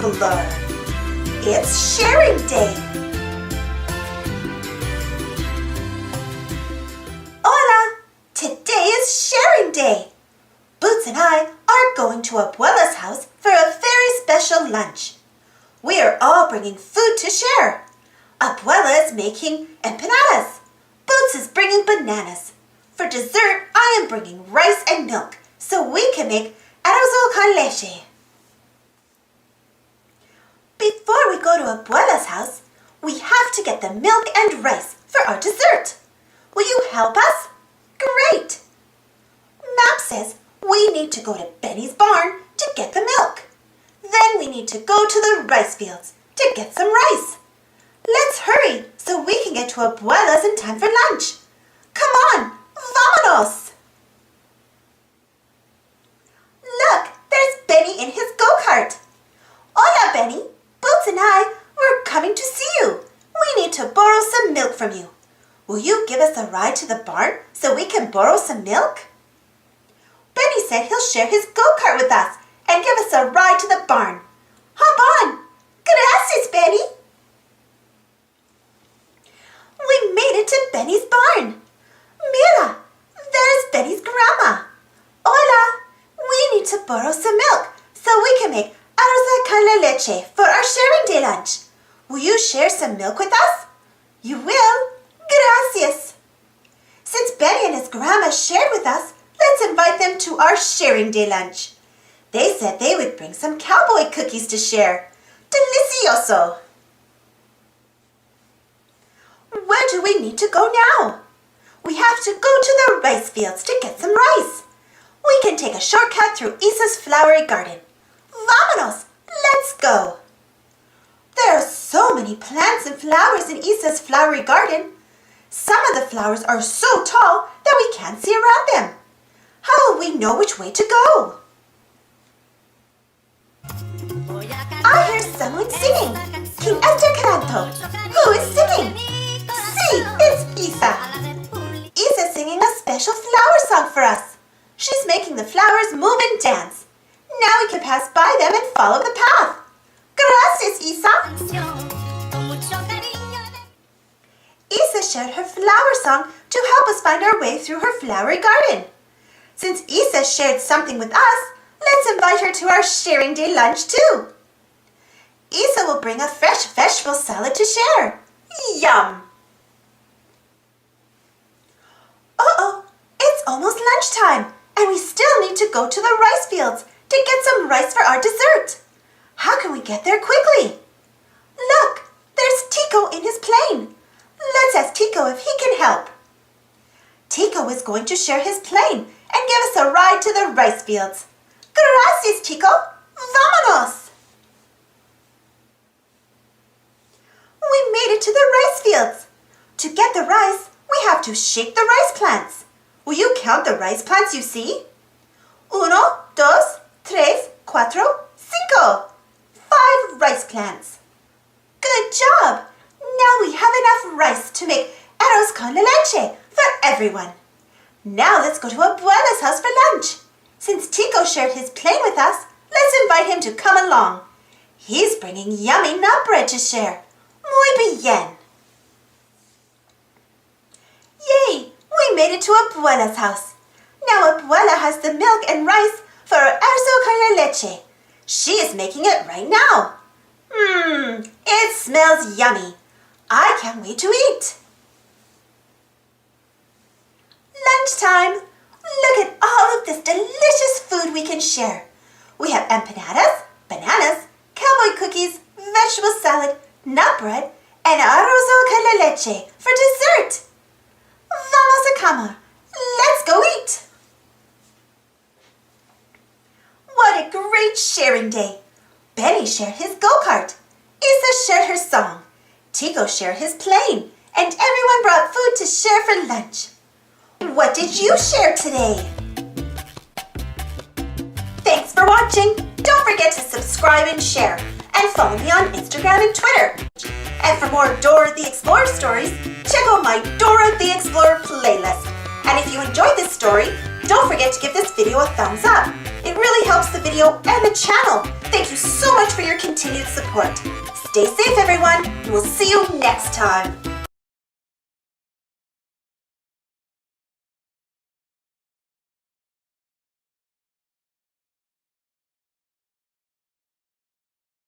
Explorer. It's sharing day. Hola! Today is sharing day. Boots and I are going to Abuela's house for a very special lunch. We are all bringing food to share. Abuela is making empanadas. Boots is bringing bananas. For dessert, I am bringing rice and milk so we can make arroz con leche. Before we go to Abuela's house, we have to get the milk and rice for our dessert. Will you help us? Great! Map says we need to go to Benny's barn to get the milk. Then we need to go to the rice fields to get some rice. Let's hurry so we can get to Abuela's in time for lunch. Come on, vámonos! Look, there's Benny in his go-kart. Hola, Benny. Boots and I were coming to see you. We need to borrow some milk from you. Will you give us a ride to the barn so we can borrow some milk? Benny said he'll share his go-kart with us and give us a ride to the barn. Hop on. Gracias, Benny. We made it to Benny's barn. Mira, there's Benny's grandma. Hola, we need to borrow some milk so we can make arroz con leche for our sharing day lunch. Will you share some milk with us? You will? Gracias. Since Benny and his grandma shared with us, let's invite them to our sharing day lunch. They said they would bring some cowboy cookies to share. Delicioso! Where do we need to go now? We have to go to the rice fields to get some rice. We can take a shortcut through Isa's flowery garden. Vámonos! Let's go! There are so many plants and flowers in Isa's flowery garden. Some of the flowers are so tall that we can't see around them. How will we know which way to go? I hear someone singing. ¿Quién está cantando? Who is singing? Sí, it's Isa. Isa's singing a special flower song for us. She's making the flowers move and dance. Now we can pass by them and follow the path. Gracias, Isa. Isa shared her flower song to help us find our way through her flowery garden. Since Isa shared something with us, let's invite her to our sharing day lunch too. Isa will bring a fresh vegetable salad to share. Yum! Uh-oh, it's almost lunchtime and we still need to go to the rice fields to get some rice for our dessert. How can we get there quickly? Look, there's Tico in his plane. Let's ask Tico if he can help. Tico is going to share his plane and give us a ride to the rice fields. Gracias, Tico. Vámonos. We made it to the rice fields. To get the rice, we have to shake the rice plants. Will you count the rice plants you see? 1, 2, 3, 4, 5. 5 rice plants. Good job! Now we have enough rice to make arroz con leche for everyone. Now let's go to Abuela's house for lunch. Since Tico shared his plane with us, let's invite him to come along. He's bringing yummy nut bread to share. Muy bien. Yay! We made it to Abuela's house. Now Abuela has the milk and rice for our arroz con leche. She is making it right now. It smells yummy. I can't wait to eat. Lunchtime. Look at all of this delicious food we can share. We have empanadas, bananas, cowboy cookies, vegetable salad, nut bread, and arroz con leche for dessert. Vamos a cama. Let's go eat. What a great sharing day. Benny shared his go-kart. Isa shared her song. Tico shared his plane. And everyone brought food to share for lunch. What did you share today? Thanks for watching. Don't forget to subscribe and share. And follow me on Instagram and Twitter. And for more Dora the Explorer stories, check out my Dora the Explorer playlist. And if you enjoyed this story, don't forget to give this video a thumbs up. It really helps the video and the channel. Thank you so much for your continued continued support. Stay safe, everyone, and we'll see you next time.